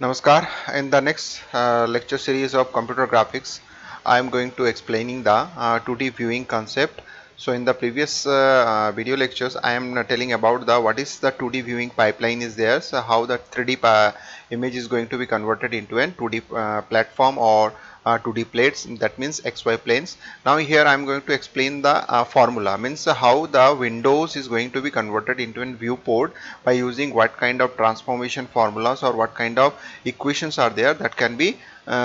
Namaskar. In the next lecture series of computer graphics, I am going to explaining the 2D viewing concept. So in the previous video lectures, I am telling about the what is the 2D viewing pipeline is there. So how the 3D image is going to be converted into an 2D platform or 2D plates. That means XY planes. Now here I am going to explain the formula. Means how the windows is going to be converted into an viewport by using what kind of transformation formulas or what kind of equations are there that can be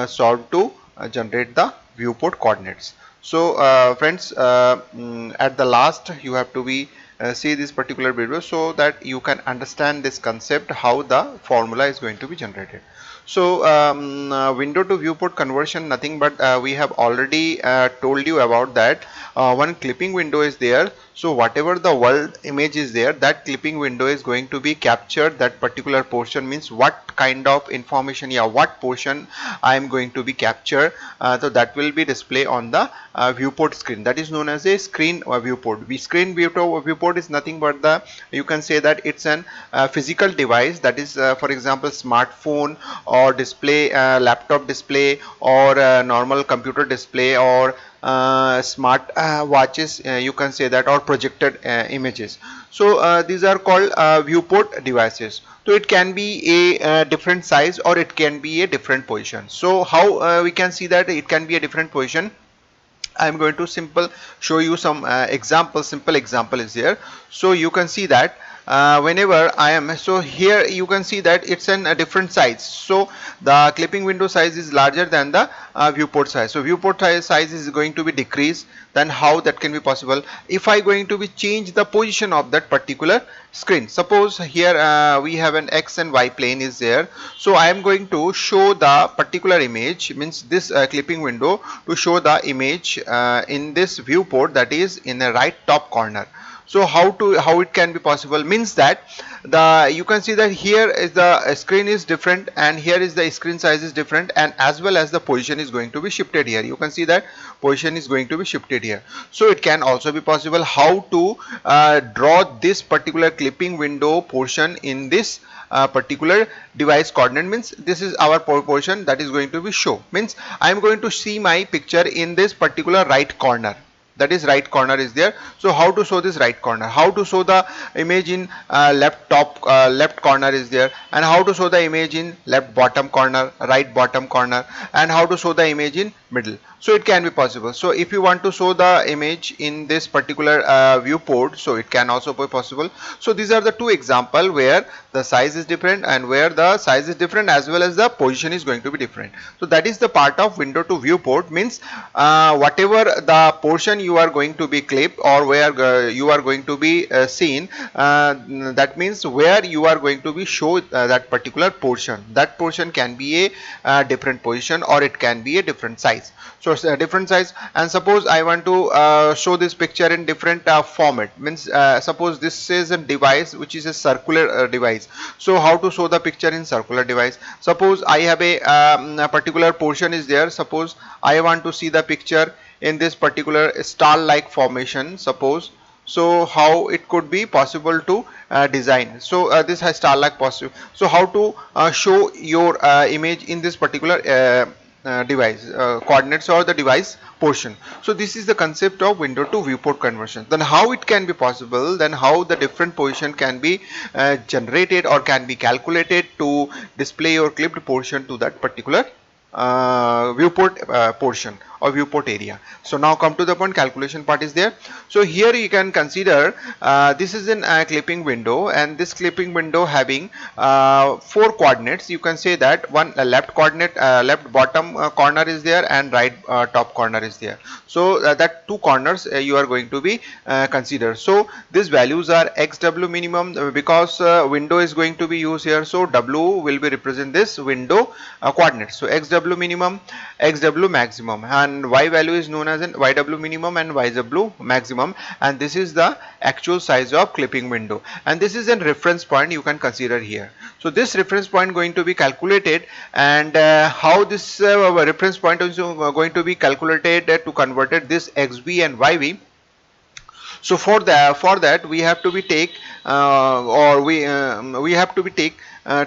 solved to generate the viewport coordinates. So friends, at the last you have to be see this particular video so that you can understand this concept how the formula is going to be generated. So window to viewport conversion, nothing but we have already told you about that. One clipping window is there, so whatever the world image is there, that clipping window is going to be captured. That particular portion means what kind of information, yeah, what portion I am going to be captured. So that will be display on the viewport screen. That is known as a screen viewport. Screen viewport is nothing but the, you can say that it's an physical device, that is for example smartphone or display, laptop display, or normal computer display, or smart watches, you can say that, or projected images. So these are called viewport devices. So it can be a different size or it can be a different position. So how we can see that it can be a different position? I am going to show you some simple example is here. So you can see that whenever I am, so here you can see that it's a different size. So the clipping window size is larger than the viewport size. So viewport size is going to be decreased. Then how that can be possible? If I going to be change the position of that particular screen. Suppose here we have an X and Y plane is there. So I am going to show the particular image, means this clipping window, to show the image in this viewport, that is in the right top corner. So how it can be possible means that the, you can see that here is the screen is different and here is the screen size is different, and as well as the position is going to be shifted here. You can see that position is going to be shifted here. So it can also be possible how to draw this particular clipping window portion in this particular device coordinate. Means this is our portion that is going to be show. Means I am going to see my picture in this particular right corner, that is right corner is there. So how to show this right corner, how to show the image in left corner is there, and how to show the image in left bottom corner, right bottom corner, and how to show the image in middle. So it can be possible. So if you want to show the image in this particular viewport, so it can also be possible. So these are the two example where the size is different and where the size is different as well as the position is going to be different. So that is the part of window to viewport. Means whatever the portion you are going to be clipped or where you are going to be seen, that means where you are going to be show that particular portion. That portion can be a different position or it can be a different size. So it's a different size, and suppose I want to show this picture in different format. Means suppose this is a device which is a circular device. So how to show the picture in circular device? Suppose I have a particular portion is there. Suppose I want to see the picture in this particular star like formation, suppose. So how it could be possible to design? So this has star like possible. So how to show your image in this particular device coordinates or the device portion? So this is the concept of window to viewport conversion. Then how it can be possible, then how the different position can be generated or can be calculated to display your clipped portion to that particular viewport portion or viewport area. So now come to the point, calculation part is there. So here you can consider this is a clipping window, and this clipping window having 4 coordinates. You can say that one left coordinate, left bottom corner is there, and right top corner is there. So that 2 corners you are going to be consider. So these values are xw minimum because window is going to be used here. So w will be represent this window coordinates. So xw minimum, xw maximum, and y value is known as an yw minimum and yw maximum, and this is the actual size of clipping window, and this is a reference point you can consider here. So this reference point going to be calculated, and how this reference point is going to be calculated to converted this xv and yv. So for that we have to be take we have to be take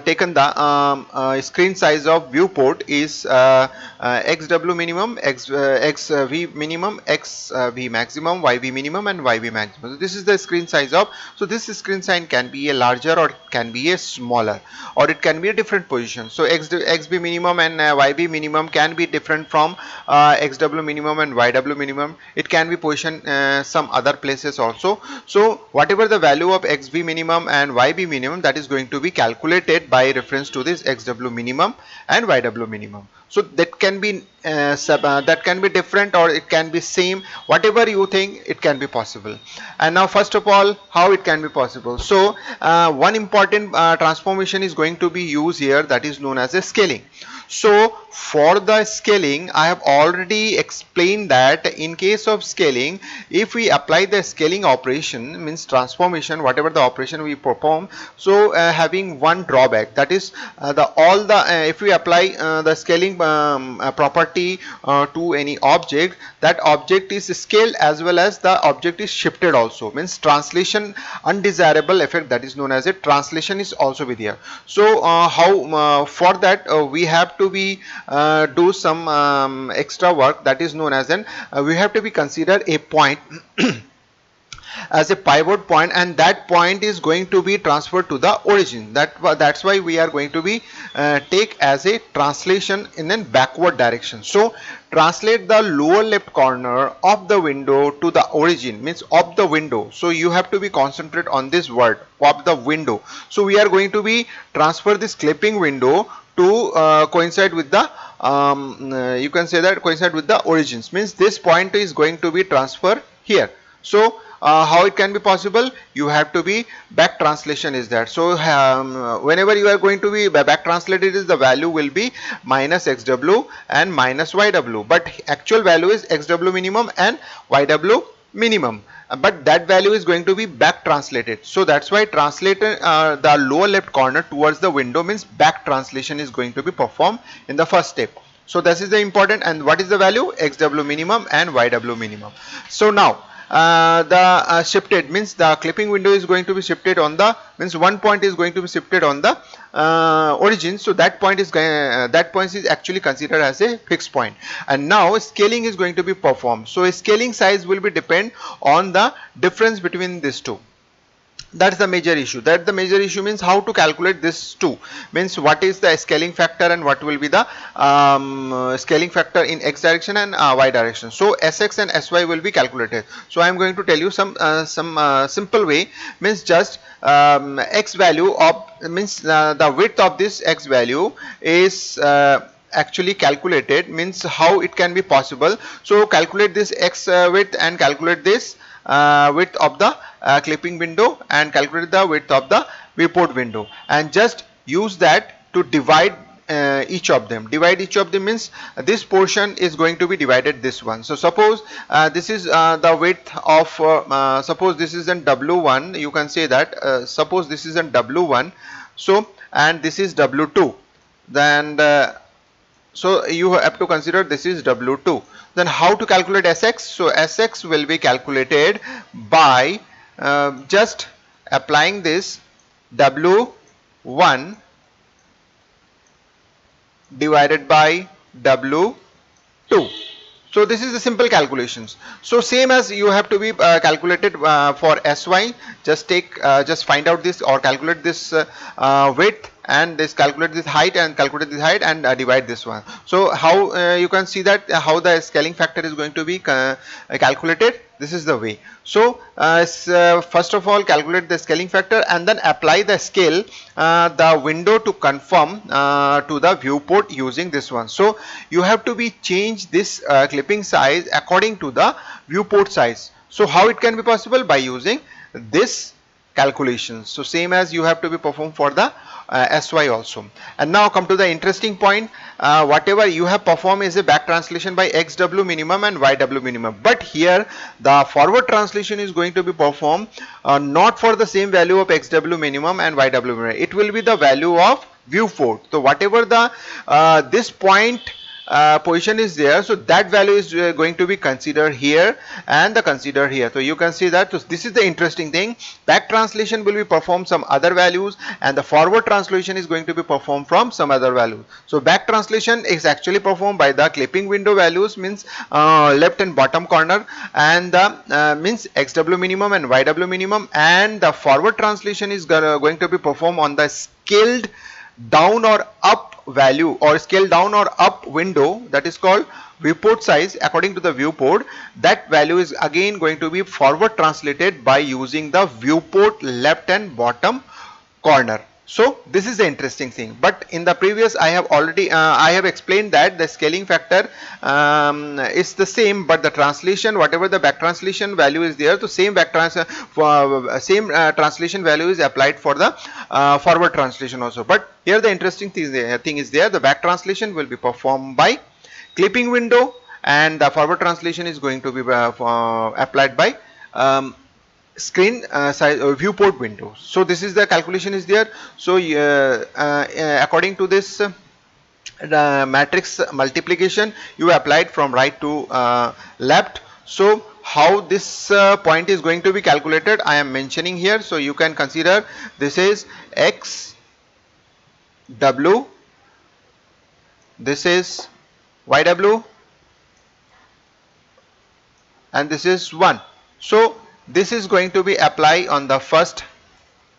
taken the screen size of viewport is xw minimum, xv minimum, xv maximum, yv minimum and yv maximum. So this is the screen size of, so this screen size can be a larger or can be a smaller, or it can be a different position. So xb minimum and yb minimum can be different from xw minimum and yw minimum. It can be positioned some other places also. So whatever the value of xv minimum and yb minimum, that is going to be calculated by reference to this xw minimum and yw minimum. So that can be that can be different or it can be same, whatever you think it can be possible. And now first of all, how it can be possible? So one important transformation is going to be used here, that is known as a scaling. So for the scaling, I have already explained that in case of scaling, if we apply the scaling operation, means transformation, whatever the operation we perform, so having one drawback, that is if we apply the scaling property to any object, that object is scaled as well as the object is shifted also, means translation undesirable effect, that is known as a translation, is also be there. So for that we have to be do some extra work, that is known as an we have to be consider a point as a pivot point, and that point is going to be transferred to the origin. That's why we are going to be take as a translation in a backward direction. So translate the lower left corner of the window to the origin, means of the window. So you have to be concentrate on this word of the window. So we are going to be transfer this clipping window to coincide with the you can say that coincide with the origins, means this point is going to be transferred here. So how it can be possible? You have to be back translation is that. So whenever you are going to be back translated, is the value will be minus xw and minus yw, but actual value is xw minimum and yw minimum, but that value is going to be back translated. So that's why translate the lower left corner towards the window, means back translation is going to be performed in the first step. So this is the important. And what is the value? Xw minimum and yw minimum. So now the shifted, means the clipping window is going to be shifted on the, means one point is going to be shifted on the origin. So that point is actually considered as a fixed point. And now scaling is going to be performed. So a scaling size will be depend on the difference between these two. That's the major issue. That the major issue means how to calculate this two, means what is the scaling factor and what will be the scaling factor in x direction and y direction. So sx and sy will be calculated. So I am going to tell you some simple way, means just x value of, means the width of this x value is actually calculated, means how it can be possible. So calculate this x width and calculate this width of the clipping window and calculate the width of the viewport window, and just use that to divide each of them. Divide each of them means this portion is going to be divided this one. So suppose this is the width of suppose this is in W1, you can say that suppose this is in W1, so and this is W2, then so you have to consider this is W2. Then how to calculate Sx? So Sx will be calculated by just applying this W1 divided by W2. So this is the simple calculations. So same as you have to be calculated for Sy, just take just find out this or calculate this width, and this calculate this height and calculate this height and divide this one. So how you can see that how the scaling factor is going to be calculated. This is the way. So first of all calculate the scaling factor and then apply the scale the window to conform to the viewport using this one. So you have to be change this clipping size according to the viewport size. So how it can be possible? By using this calculations. So same as you have to be performed for the Sy also. And now come to the interesting point. Whatever you have performed is a back translation by xw minimum and yw minimum, but here the forward translation is going to be performed not for the same value of xw minimum and yw minimum. It will be the value of viewport. So whatever the this point position is there, so that value is going to be considered here and the considered here. So you can see that. So this is the interesting thing. Back translation will be performed some other values, and the forward translation is going to be performed from some other value. So back translation is actually performed by the clipping window values, means left and bottom corner, and the means XW minimum and YW minimum, and the forward translation is going to be performed on the scaled down or up value, or scale down or up window, that is called viewport size. According to the viewport, that value is again going to be forward translated by using the viewport left and bottom corner. So this is the interesting thing. But in the previous I have already I have explained that the scaling factor is the same, but the translation, whatever the back translation value is there, the same translation value is applied for the forward translation also. But here the interesting thing is there, the back translation will be performed by clipping window, and the forward translation is going to be applied by screen size viewport window. So this is the calculation is there. So according to this the matrix multiplication, you applied from right to left. So how this point is going to be calculated, I am mentioning here. So you can consider this is x w, this is yw, and this is 1. So this is going to be applied on the first,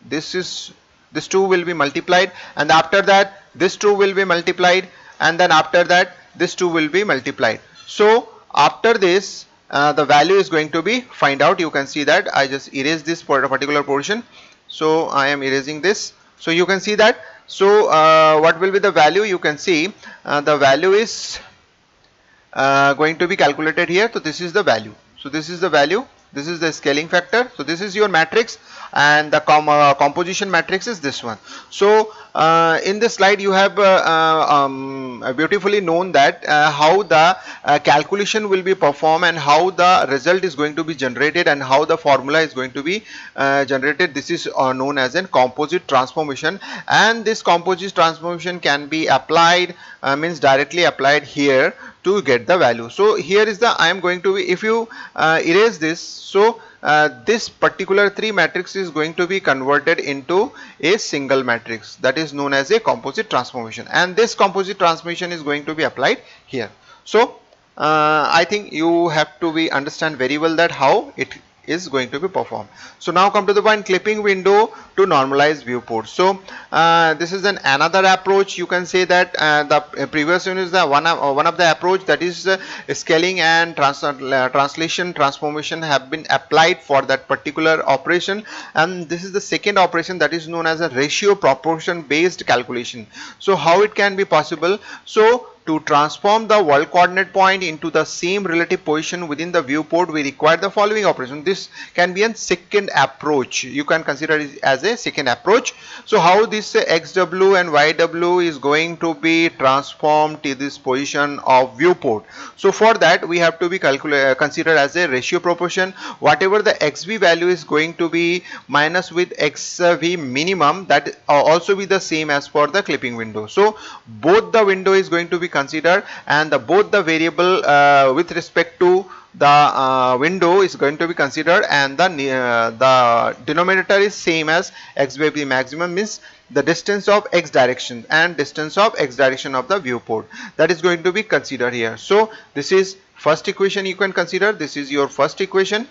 this 2 will be multiplied, and after that this 2 will be multiplied, and then after that this 2 will be multiplied. So after this the value is going to be find out. You can see that I just erase this for a particular portion, so I am erasing this. So you can see that. So what will be the value? You can see the value is going to be calculated here. So this is the value. So this is the value. This is the scaling factor. So this is your matrix, and the composition matrix is this one. So in this slide you have beautifully known that how the calculation will be performed, and how the result is going to be generated, and how the formula is going to be generated. This is known as a composite transformation, and this composite transformation can be applied, means directly applied here to get the value. So here is the, I am going to be, if you erase this, so this particular 3 matrix is going to be converted into a single matrix, that is known as a composite transformation, and this composite transformation is going to be applied here. So I think you have to be understand very well that how it is going to be performed. So now come to the point, clipping window to normalize viewport. So this is another approach. You can say that the previous one is the one of the approach, that is scaling and translation transformation have been applied for that particular operation, and this is the second operation, that is known as a ratio proportion based calculation. So how it can be possible? So to transform the world coordinate point into the same relative position within the viewport, we require the following operation. This can be a second approach. You can consider it as a second approach. So how this XW and YW is going to be transformed to this position of viewport? So for that we have to be considered as a ratio proportion. Whatever the XV value is going to be minus with XV minimum, that also be the same as for the clipping window. So both the window is going to be considered, and both the variable with respect to the window is going to be considered, and the denominator is same as x by b maximum, means the distance of x direction and distance of x direction of the viewport, that is going to be considered here. So this is first equation you can consider. This is your first equation,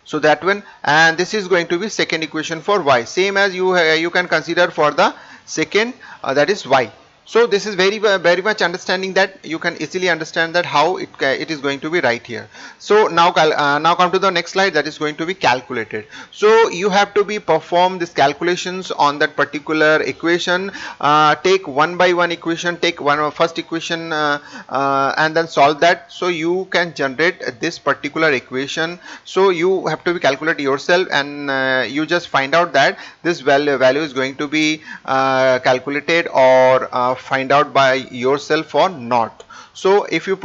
so that one, and this is going to be second equation for y, same as you can consider for the second, that is y. So this is very much understanding that you can easily understand that how it is going to be right here. So now come to the next slide, that is going to be calculated. So you have to be perform these calculations on that particular equation. Take one by one equation, take first equation and then solve that. So you can generate this particular equation. So you have to be calculate yourself, and you just find out that this value is going to be calculated or find out by yourself or not. So if you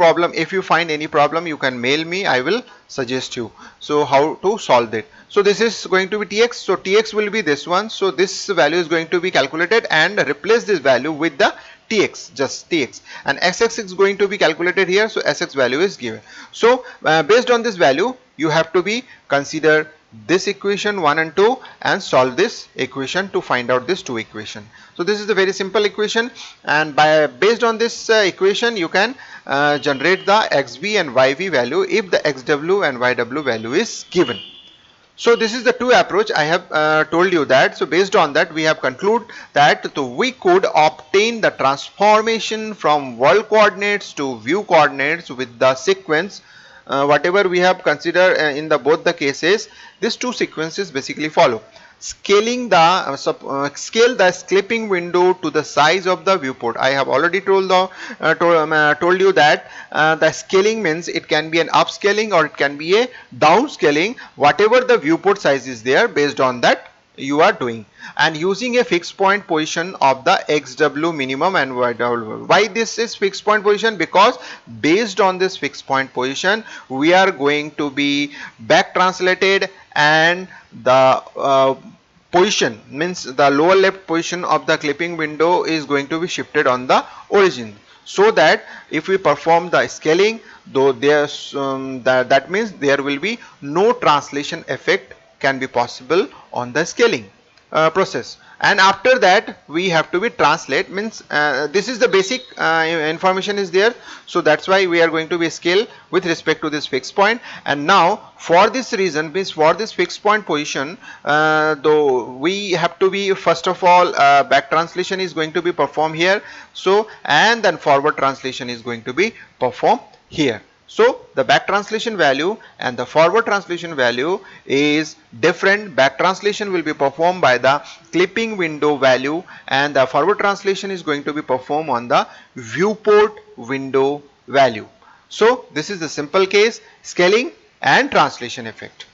find any problem, you can mail me. I will suggest you so how to solve it. So this is going to be tx, so tx will be this one. So this value is going to be calculated and replace this value with the tx, just tx, and sx is going to be calculated here. So sx value is given. So based on this value, you have to be consider this equation 1 and 2 and solve this equation to find out this 2 equation. So this is a very simple equation, and based on this equation you can generate the xv and yv value if the xw and yw value is given. So this is the two approach I have told you that. So based on that, we have concluded that we could obtain the transformation from world coordinates to view coordinates with the sequence whatever we have considered in the both the cases. These two sequences basically follow. Scaling the scale the clipping window to the size of the viewport. I have already told you that the scaling means it can be an upscaling or it can be a downscaling, whatever the viewport size is there, based on that you are doing, and using a fixed point position of the xw minimum and yw. Why this is fixed point position? Because based on this fixed point position we are going to be back translated, and the position means the lower left position of the clipping window is going to be shifted on the origin, so that if we perform the scaling, though there's that means there will be no translation effect can be possible on the scaling process. And after that we have to be translate, means this is the basic information is there. So that's why we are going to be scale with respect to this fixed point. And now for this reason, means for this fixed point position, though we have to be first of all back translation is going to be performed here, so and then forward translation is going to be performed here. So the back translation value and the forward translation value is different. Back translation will be performed by the clipping window value, and the forward translation is going to be performed on the viewport window value. So this is the simple case, scaling and translation effect.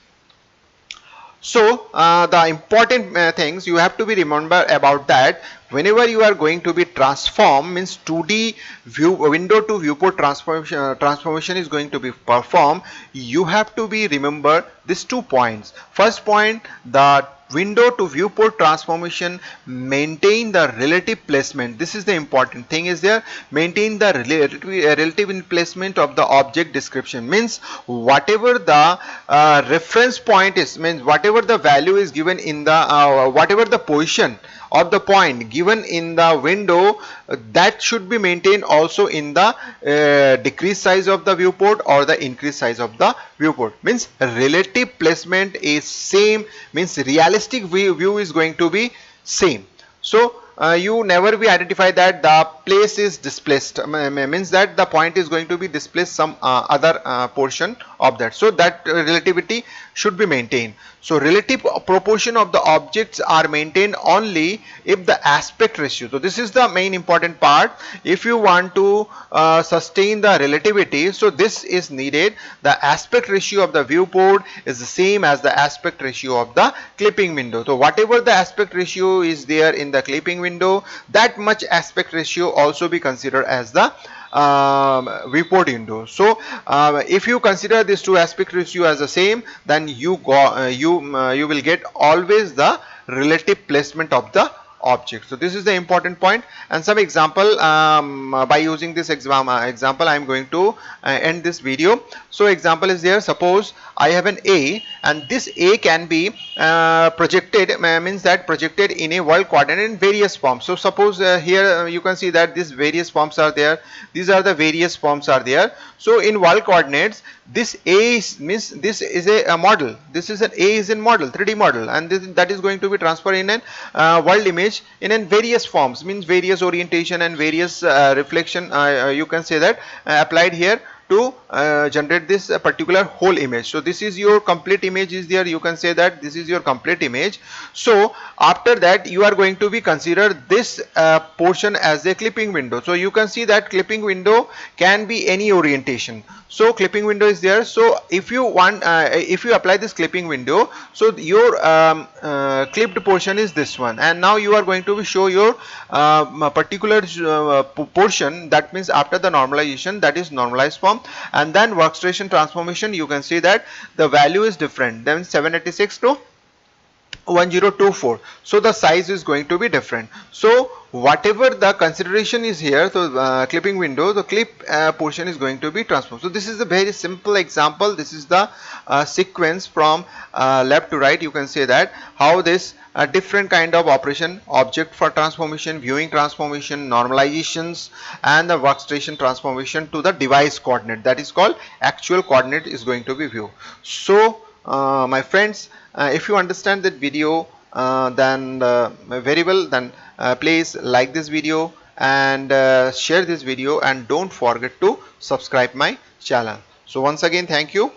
So the important things you have to be remember about that, whenever you are going to be transform, means 2D view window to viewport transformation is going to be performed, you have to be remember these 2 points. First point, the window to viewport transformation maintain the relative placement. This is the important thing is there. Maintain the relative placement of the object description, means whatever the reference point is, means whatever the value is given in the whatever the position of the point given in the window, that should be maintained also in the decreased size of the viewport or the increased size of the viewport. Means relative placement is same, means realistic view is going to be same. So you never be identify that the place is displaced, means that the point is going to be displaced some other portion of that. So that relativity should be maintained. So relative proportion of the objects are maintained only if the aspect ratio. So this is the main important part. If you want to sustain the relativity, so this is needed. The aspect ratio of the viewport is the same as the aspect ratio of the clipping window. So whatever the aspect ratio is there in the clipping window, that much aspect ratio also be considered as the viewport window. So if you consider these two aspect ratio as the same, then you will get always the relative placement of the object. So this is the important point. And some example, by using this example I am going to end this video. So example is there. Suppose I have an A, and this A can be projected, means that projected in a world coordinate in various forms. So suppose here you can see that these various forms are there. These are the various forms are there. So in world coordinates, this A is, means this is a model. This is an A is in model, 3D model, and that is going to be transferred in an world image in various forms, means various orientation and various reflection you can say that applied here to generate this particular whole image. So this is your complete image is there. You can say that this is your complete image. So after that you are going to be consider this portion as a clipping window. So you can see that clipping window can be any orientation. So clipping window is there. So if you want if you apply this clipping window, so your clipped portion is this one, and now you are going to show your particular portion, that means after the normalization, that is normalized form, and then workstation transformation. You can see that the value is different, then 786 to 1024. So the size is going to be different. So whatever the consideration is here, so clipping window, the clip portion is going to be transformed. So this is a very simple example. This is the sequence from left to right. You can say that how this different kind of operation, object for transformation, viewing transformation, normalizations, and the workstation transformation to the device coordinate, that is called actual coordinate, is going to be viewed. So my friends, if you understand that video then very well, then please like this video and share this video, and don't forget to subscribe my channel. So once again, thank you.